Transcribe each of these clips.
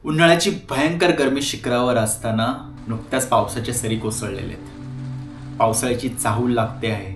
उन्हाळ्याची भयंकर गरमी शिखरावर असताना नुकत्याच पावसाचे सरी कोसळलेले आहेत। पावसाळ्याची चाहूल लागते आहे।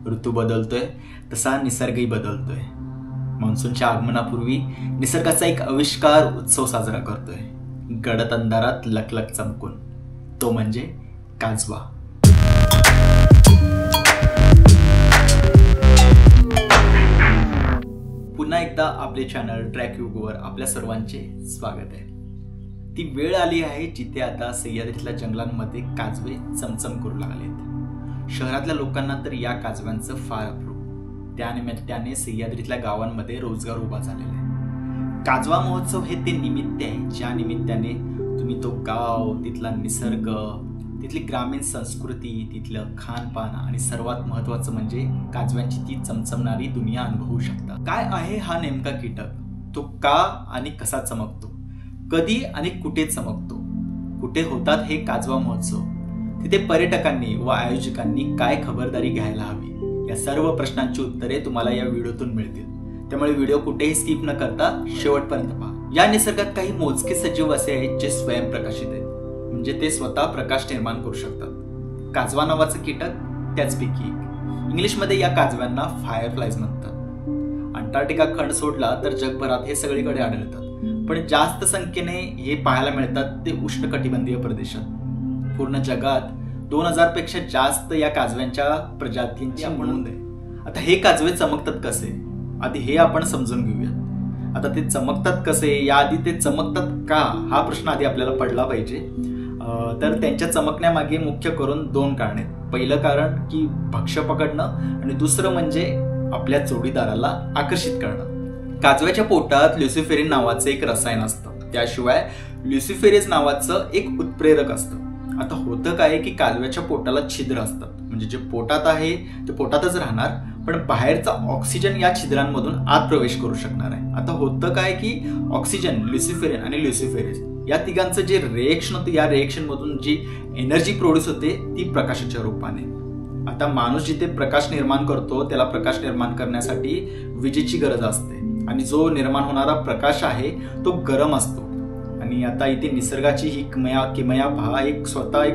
ऋतू बदलतोय तसा निसर्गही बदलतोय। मान्सूनच्या आगमनापूर्वी निसर्गाचा एक आविष्कार उत्सव साजरा करतोय, गडद अंधारात लखलख चमकून, तो म्हणजे काजवा। पुन्हा एकदा आपले चॅनल ट्रॅक युगवर आपल्या सर्वांचे स्वागत आहे। ती वेळ आली आहे जिथे आता सह्याद्रीतल्या जंगलांमध्ये काजवे चमचम करू लागलेत। शहरातल्या लोकांना तर या काजव्यांचं फार अप्रूप, त्यानिमित्ताने सह्याद्रीतल्या गावांमध्ये रोजगार उभा झालेला आहे। काजवा महोत्सव हे ते निमित्त आहे ज्या निमित्ताने तुम्ही तो गाव, तिथला निसर्ग, तिथली ग्रामीण संस्कृती, तिथलं खानपान आणि सर्वात महत्त्वाचं म्हणजे काजव्यांची ती चमचमणारी दुनिया अनुभवू शकता। काय आहे हा नेमका कीटक, तो का आणि कसा चमकतो, कधी आणि कुठे चमकतो, कुठे होतात हे काजवा महोत्सव, तिथे पर्यटकांनी व आयोजकांनी काय खबरदारी घ्यायला हवी, या सर्व प्रश्नांची उत्तरे तुम्हाला या व्हिडिओतून मिळतील। त्यामुळे व्हिडिओ कुठेही स्किप न करता शेवटपर्यंत पहा। या निसर्गात काही मोजके सजीव असे आहेत जे स्वयंप्रकाशित आहेत, म्हणजे ते स्वतः प्रकाश निर्माण करू शकतात। काजवा नावाचं कीटक त्याचपैकी एक। इंग्लिशमध्ये या काजव्यांना फायरफ्लाईज म्हणतात। अंटार्क्टिका खंड सोडला तर जगभरात हे सगळीकडे आढळतात, पण जास्त संख्येने हे पाहायला मिळतात ते उष्णकटिबंधीय प्रदेशात। पूर्ण जगात 2000 पेक्षा जास्त या काजव्यांच्या प्रजातींची नोंद आहे। आता हे काजवे चमकतात कसे, आधी हे आपण समजून घेऊयात। आता ते चमकतात कसे, याआधी ते चमकतात का, हा प्रश्न आधी आपल्याला पडला पाहिजे। तर त्यांच्या चमकण्यामागे मुख्य करून दोन कारणे आहेत। पहिलं कारण की भक्ष्य पकडणं आणि दुसरं म्हणजे आपल्या जोडीदाराला आकर्षित करणं। काजव्याच्या पोटात ल्युसिफेरिन नावाचं एक रसायन असतं, त्याशिवाय ल्युसिफेरेज नावाचं एक उत्प्रेरक असतं। आता होतं काय की काजव्याच्या पोटाला छिद्र असतात, म्हणजे जे पोटात आहे ते पोटातच राहणार, पण बाहेरचा ऑक्सिजन या छिद्रांमधून आत प्रवेश करू शकणार आहे। आता होतं काय की ऑक्सिजन, ल्युसिफेरिन आणि ल्युसिफेरेज या तिघांचं जे रिएक्शन होतं, या रिएक्शन मधून जी एनर्जी प्रोड्यूस होते ती प्रकाशाच्या रूपाने। आता माणूस जिथे प्रकाश निर्माण करतो त्याला प्रकाश निर्माण करण्यासाठी विजेची गरज असते, आणि जो निर्माण होणारा प्रकाश आहे तो गरम असतो। आणि आता इथे निसर्गाची ही किमया पहा, एक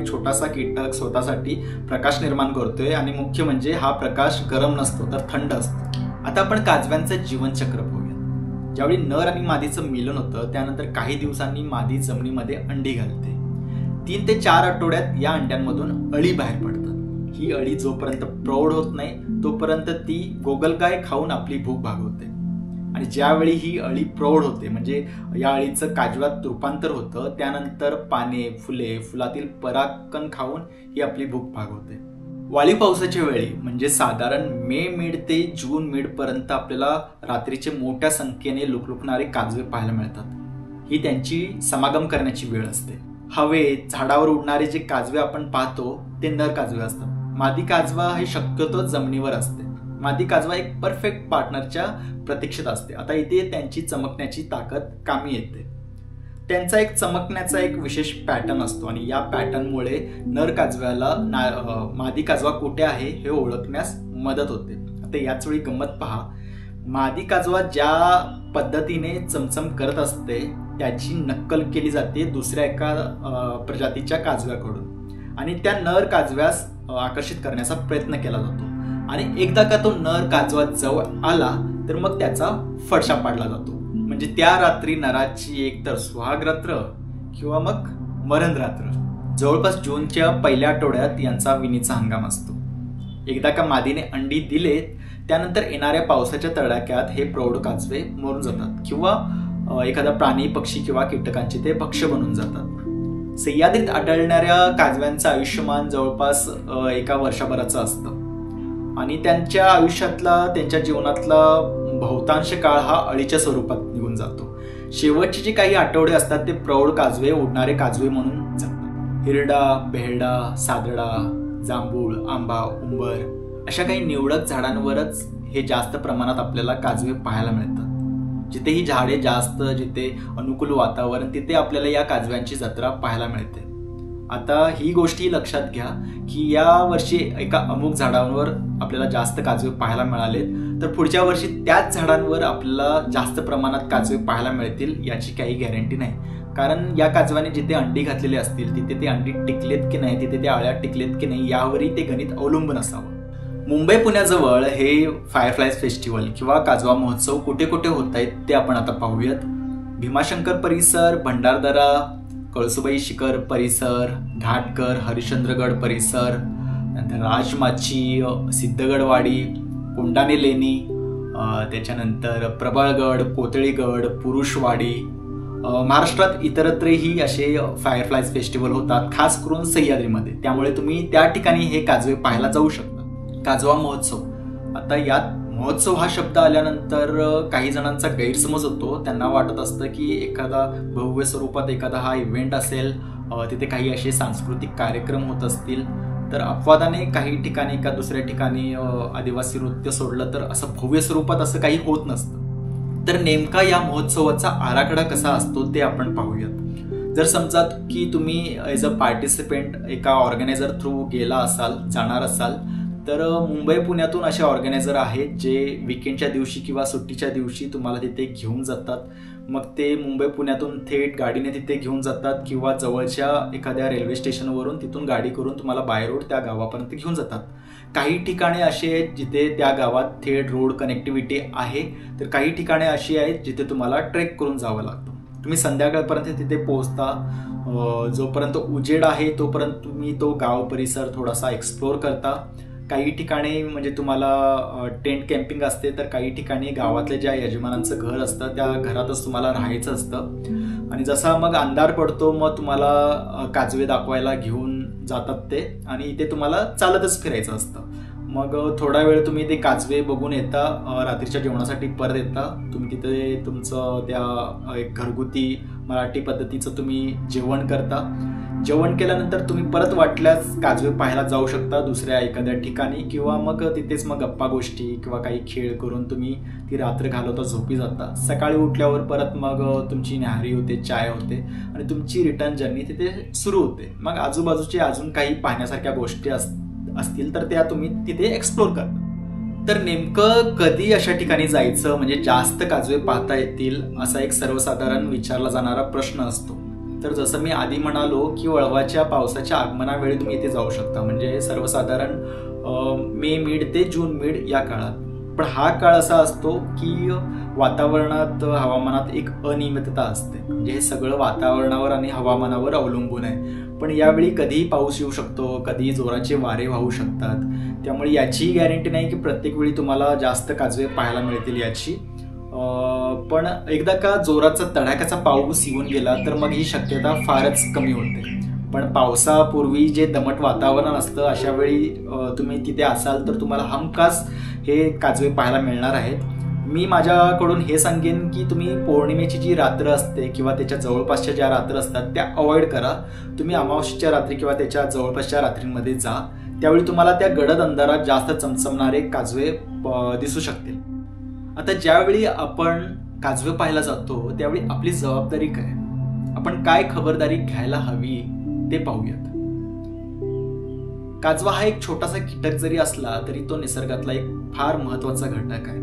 छोटासा कीटक स्वतःसाठी प्रकाश निर्माण करतोय, आणि मुख्य म्हणजे हा प्रकाश गरम नसतो तर थंड असतो। आता आपण काजव्यांचं जीवनचक्र पाहूया। ज्यावेळी नर आणि मादीचं मिलन होतं त्यानंतर काही दिवसांनी मादी जमिनीमध्ये अंडी घालते। 3 ते 4 आठवड्यात या अंड्यांमधून अळी बाहेर पडतात। ही अळी जोपर्यंत प्रौढ होत नाही तोपर्यंत ती गोगलगाय खाऊन आपली भूक भागवते, आणि ज्यावेळी ही अळी प्रौढ होते, म्हणजे या अळीचं काजव्यात रूपांतर होतं, त्यानंतर पाने, फुले, फुलातील परागकण खाऊन ही आपली भूक भागवते। वाळी पावसाच्या वेळी म्हणजे साधारण मे मिड ते जून मिड पर्यंत आपल्याला रात्रीचे मोठ्या संख्येने लुकलुकणारे काजवे पाहायला मिळतात। ही त्यांची समागम करण्याची वेळ असते। हवेत झाडावर उडणारे जे काजवे आपण पाहतो ते नर काजवे असतात। मादी काजवा हे शक्यतो जमिनीवर असते। मादी काजवा एक परफेक्ट पार्टनरच्या प्रतीक्षेत असते। आता इथे त्यांची चमकण्याची ताकद कामी येते। त्यांचा एक चमकण्याचा एक विशेष पॅटर्न असतो, आणि या पॅटर्नमुळे नर काजव्याला मादी काजवा कुठे आहे हे ओळखण्यास मदत होते। आता याच वेळी गंमत पहा, मादी काजवा ज्या पद्धतीने चमचम करत असते त्याची नक्कल केली जाते दुसऱ्या एका प्रजातीच्या काजव्याकडून, आणि त्या नर काजव्यास आकर्षित करण्याचा प्रयत्न केला जातो। आणि एकदा का तो नर काजवा जवळ आला तर मग त्याचा फडशा पाडला जातो, म्हणजे त्या रात्री नराची एकतर सुहाग रात्र किंवा मग मरण रात्र। जवळपास जूनच्या पहिल्या आठवड्यात यांचा विणीचा हंगाम असतो। एकदा का मादीने अंडी दिलेत त्यानंतर येणाऱ्या पावसाच्या तडाख्यात हे प्रौढ काजवे मरून जातात, किंवा एखादा प्राणी, पक्षी किंवा कीटकांचे ते भक्ष्य बनून जातात। सह्याद्रीत आढळणाऱ्या काजव्यांचं आयुष्यमान जवळपास 1 वर्षभराचं असतं, आणि त्यांच्या आयुष्यातला, त्यांच्या जीवनातला बहुतांश काळ हा अळीच्या स्वरूपात निघून जातो। शेवटचे जे काही आठवडे असतात ते प्रौढ काजवे, उडणारे काजवे म्हणून जगतात। हिरडा, बेहडा, सादडा, जांभूळ, आंबा, उंबर अशा काही निवडक झाडांवरच हे जास्त प्रमाणात आपल्याला काजवे पाहायला मिळतात। जिथे ही झाडे जास्त, जिथे अनुकूल वातावरण, तिथे आपल्याला या काजव्यांची जत्रा पाहायला मिळते। आता ही गोष्टी लक्षात घ्या की या वर्षी एका अमुक झाडांवर आपल्याला जास्त काजवे पाहायला मिळाले तर पुढच्या वर्षी त्याच झाडांवर आपल्याला जास्त प्रमाणात काजवे पाहायला मिळतील याची काही गॅरंटी नाही। कारण या काजव्याने जिथे अंडी घातलेली असतील तिथे ते अंडी टिकलेत की नाही, तिथे ते अळ्या टिकलेत की नाही यावरही ते गणित अवलंबून असावं. मुंबई पुण्याजवळ हे फायरफ्लाईज फेस्टिवल किंवा काजवा महोत्सव कुठे कुठे होत आहेत ते आपण आता पाहूयात. भीमाशंकर परिसर, भंडारदरा, कळसुबाई शिखर परिसर, घाटकर, हरिश्चंद्रगड परिसर, नंतर राजमाची, सिद्धगडवाडी, कोंडाणे लेणी, त्याच्यानंतर प्रबळगड, पोतळीगड, पुरुषवाडी. महाराष्ट्रात इतरत्रही असे फायरफ्लाईज फेस्टिवल होतात, खास करून सह्याद्रीमध्ये. त्यामुळे तुम्ही त्या ठिकाणी हे काजवे पाहायला जाऊ शकता. काजवा महोत्सव, आता यात महोत्सव हा शब्द आल्यानंतर काही जणांचा गैरसमज होतो. त्यांना वाटत असतं की एखादा भव्य स्वरूपात एखादा हा इव्हेंट असेल, तिथे काही असे सांस्कृतिक कार्यक्रम होत असतील. तर अपवादाने काही ठिकाणी एका दुसऱ्या ठिकाणी आदिवासी नृत्य सोडलं तर असं भव्य स्वरूपात असं काही होत नसतं. तर नेमका या महोत्सवाचा आराखडा कसा असतो ते आपण पाहूयात. जर समजा की तुम्ही ॲज अ पार्टिसिपेंट एका ऑर्गनायझर थ्रू गेला असाल, जाणार असाल, तर मुंबई पुण्यातून असे ऑर्गनायझर आहेत जे विकेंडच्या दिवशी किंवा सुट्टीच्या दिवशी तुम्हाला तिथे घेऊन जातात. मग ते मुंबई पुण्यातून थेट गाडीने तिथे घेऊन जातात किंवा जवळच्या एखाद्या रेल्वे स्टेशनवरून तिथून गाडी करून तुम्हाला बाय रोड त्या गावापर्यंत घेऊन जातात. काही ठिकाणे अशी आहेत जिथे त्या गावात थेट रोड कनेक्टिव्हिटी आहे, तर काही ठिकाणे अशी आहेत जिथे तुम्हाला ट्रेक करून जावं लागतं. तुम्ही संध्याकाळपर्यंत तिथे पोहोचता. जोपर्यंत उजेड आहे तोपर्यंत तुम्ही तो गाव परिसर थोडासा एक्सप्लोर करता. काही ठिकाणी म्हणजे तुम्हाला टेंट कॅम्पिंग असते, तर काही ठिकाणी गावातल्या ज्या यजमानांचं घर असतं त्या घरातच तुम्हाला राहायचं असतं. आणि जसा मग अंधार पडतो मग तुम्हाला काजवे दाखवायला घेऊन जातात ते, आणि इथे तुम्हाला चालतच फिरायचं असतं. मग थोडा वेळ तुम्ही ते काजवे बघून येता, रात्रीच्या जेवणासाठी परत येता. तुम्ही तिथे तुमचं त्या एक घरगुती मराठी पद्धतीचं तुम्ही जेवण करता. जेवण केल्यानंतर तुम्ही परत वाटल्यास काजवे पाहायला जाऊ शकता दुसऱ्या एखाद्या ठिकाणी, किंवा मग तिथेच मग गप्पा गोष्टी किंवा काही खेळ करून तुम्ही ती रात्र घालवता, झोपी जाता. सकाळी उठल्यावर परत मग तुमची न्याहारी होते, चाय होते आणि तुमची रिटर्न जर्नी तिथे सुरू होते. मग आजूबाजूचे अजून काही पाहण्यासारख्या गोष्टी असतील तर त्या तुम्ही तिथे एक्सप्लोर करता. तर नेमकं कधी अशा ठिकाणी जायचं म्हणजे जास्त काजवे पाहता येतील, असा एक सर्वसाधारण विचारला जाणारा प्रश्न असतो. तर जसं मी आधी म्हणालो की वळवाच्या पावसाच्या आगमनावेळी तुम्ही इथे जाऊ शकता, म्हणजे सर्वसाधारण मे मिड ते जून मिड या काळात. पण हा काळ असा असतो की वातावरणात, हवामानात एक अनियमितता असते. म्हणजे हे सगळं वातावरणावर आणि हवामानावर अवलंबून आहे. पण यावेळी कधीही पाऊस येऊ शकतो, कधीही जोराचे वारे वाहू शकतात. त्यामुळे याची गॅरंटी नाही की प्रत्येक वेळी तुम्हाला जास्त काजवे पाहायला मिळतील याची. पण एकदा का जोराचा तडाख्याचा पाऊस येऊन गेला तर मग ही शक्यता फारच कमी होते. पण पावसापूर्वी जे दमट वातावरण असतं अशा वेळी तुम्ही तिथे असाल तर तुम्हाला हमखास हे काजवे पाहायला मिळणार आहेत. मी माझ्याकडून हे सांगेन की तुम्ही पौर्णिमेची जी रात्र असते किंवा त्याच्या जवळपासच्या ज्या रात्र असतात त्या अवॉइड करा. तुम्ही अमावस्येच्या रात्री किंवा त्याच्या जवळपासच्या रात्रींमध्ये जा. त्यावेळी तुम्हाला त्या गडद अंधारात जास्त चमचमणारे काजवे दिसू शकतील. आता ज्यावेळी आपण काजवे पाहायला जातो त्यावेळी आपली जबाबदारी काय, आपण काय खबरदारी घ्यायला हवी ते पाहूयात. काजवा हा एक छोटासा कीटक जरी असला तरी तो निसर्गातला एक फार महत्वाचा घटक आहे.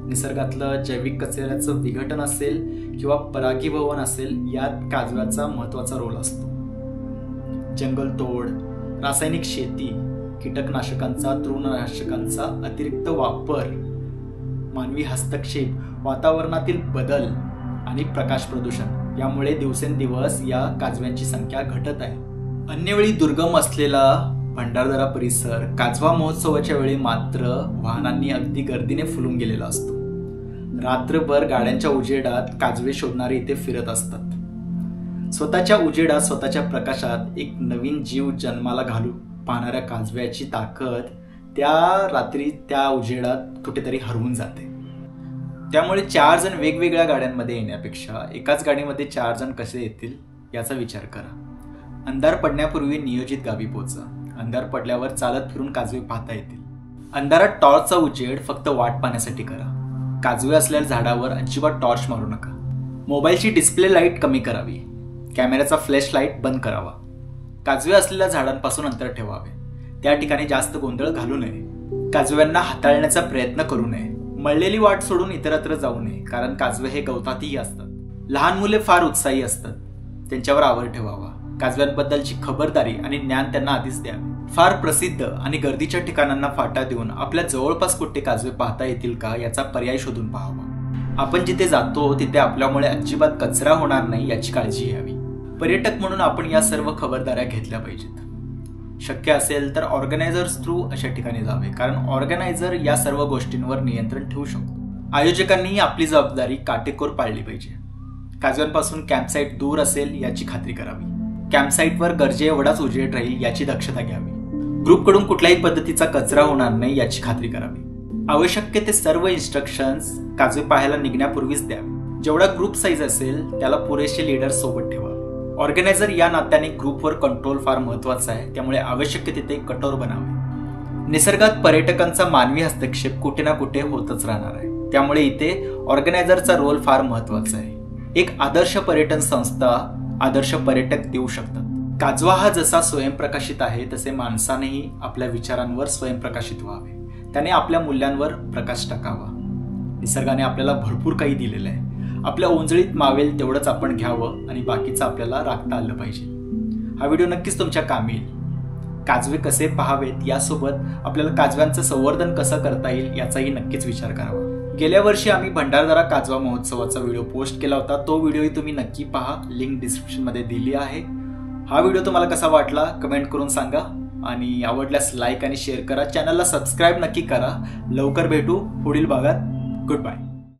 निसर्गातलं जैविक कचऱ्याचं विघटन असेल किंवा परागीभवन असेल, यात काजव्याचा महत्वाचा रोल असतो. जंगलतोड, रासायनिक शेती, कीटकनाशकांचा, तृणनाशकांचा अतिरिक्त वापर, मानवी हस्तक्षेप, वातावरणातील बदल आणि प्रकाश प्रदूषण यामुळे दिवसेंदिवस या काजव्यांची संख्या घटत आहे. अन्य वेळी दुर्गम असलेला भंडारदरा परिसर काजवा महोत्सवाच्या वेळी मात्र वाहनांनी अगदी गर्दीने फुलून गेलेला असतो. रात्रभर गाड्यांच्या उजेडात काजवे शोधणारे इथे फिरत असतात. स्वतःच्या उजेडात, स्वतःच्या प्रकाशात एक नवीन जीव जन्माला घालू पाहणाऱ्या काजव्याची ताकद त्या रात्री त्या उजेडात कुठेतरी हरवून जाते. त्यामुळे 4 जण वेगवेगळ्या गाड्यांमध्ये येण्यापेक्षा एकाच गाडीमध्ये 4 जण कसे येतील याचा विचार करा. अंधार पडण्यापूर्वी नियोजित गावी पोहोचा. अंधार पडल्यावर चालत फिरून काजवे पाहता येतील. अंधारात टॉर्चचा उजेड फक्त वाट पाहण्यासाठी करा. काजवे असलेल्या झाडावर अजिबात टॉर्च मारू नका. मोबाईलची डिस्प्ले लाईट कमी करावी. कॅमेऱ्याचा फ्लॅश लाईट बंद करावा. काजवे असलेल्या झाडांपासून अंतर ठेवावे. त्या ठिकाणी जास्त गोंधळ घालू नये. काजव्यांना हाताळण्याचा प्रयत्न करू नये. मळलेली वाट सोडून इतरत्र जाऊ नये, कारण काजवे हे गवतातही असतात. लहान मुले फार उत्साही असतात. त्यांच्यावर आवर ठेवावा. काजव्यांबद्दलची खबरदारी आणि ज्ञान त्यांना आधीच द्यावे. फार प्रसिद्ध आणि गर्दीच्या ठिकाणांना फाटा देऊन आपल्या जवळपास कुठे काजवे पाहता येतील का याचा पर्याय शोधून पाहावा. आपण जिथे जातो तिथे आपल्यामुळे अजिबात कचरा होणार नाही याची काळजी घ्यावी. पर्यटक म्हणून आपण या सर्व खबरदाऱ्या घेतल्या पाहिजेत. शक्य असेल तर ऑर्गनायझर्स थ्रू अशा ठिकाणी जावे, कारण ऑर्गनायझर या सर्व गोष्टींवर नियंत्रण ठेवू शकतो. आयोजकांनीही आपली जबाबदारी काटेकोर पाळली पाहिजे. काजव्यांपासून कॅम्पसाईट दूर असेल याची खात्री करावी. कॅम्पसाईटवर गरजे एवढाच उजेड राहील याची दक्षता घ्यावी. ग्रुपकडून कुठल्याही पद्धतीचा कचरा होणार नाही याची खात्री करावी. आवश्यक ते सर्व इन्स्ट्रक्शन्स काजवे पाहायला निघण्यापूर्वीच द्यावे. जेवढा ग्रुप साईज असेल त्याला पुरेसे लीडर सोबत ठेवावे. ऑर्गनायझर या नात्याने ग्रुपवर कंट्रोल फार महत्वाचा आहे, त्यामुळे आवश्यक तिथे कठोर बनावे. निसर्गात पर्यटकांचा मानवी हस्तक्षेप कुठे ना कुठे होतच राहणार आहे, त्यामुळे इथे ऑर्गनायझरचा रोल फार महत्वाचा आहे. एक आदर्श पर्यटन संस्था आदर्श पर्यटक देऊ शकतात. काजवा हा जसा स्वयंप्रकाशित आहे तसे माणसानेही आपल्या विचारांवर स्वयंप्रकाशित व्हावे. त्याने आपल्या मूल्यांवर प्रकाश टाकावा. निसर्गाने आपल्याला भरपूर काही दिलेलं आहे. आपल्या ओंजळीत मावेल तेवढंच आपण घ्यावं आणि बाकीचं आपल्याला राखता आलं पाहिजे. हा व्हिडिओ नक्कीच तुमच्या कामी येईल. काजवे कसे पाहावेत यासोबत आपल्याला काजव्यांचं संवर्धन कसं करता येईल याचाही नक्कीच विचार करावा. गेल्या वर्षी आम्ही भंडारदरा काजवा महोत्सवाचा व्हिडिओ पोस्ट केला होता. तो व्हिडिओही तुम्ही नक्की पहा, लिंक डिस्क्रिप्शन मध्ये दिली आहे. हा व्हिडिओ तुम्हाला कसा वाटला कमेंट करून सांगा आणि आवडल्यास लाईक आणि शेअर करा. चॅनलला सबस्क्राईब नक्की करा. लवकर भेटू पुढील भागात. Good bye.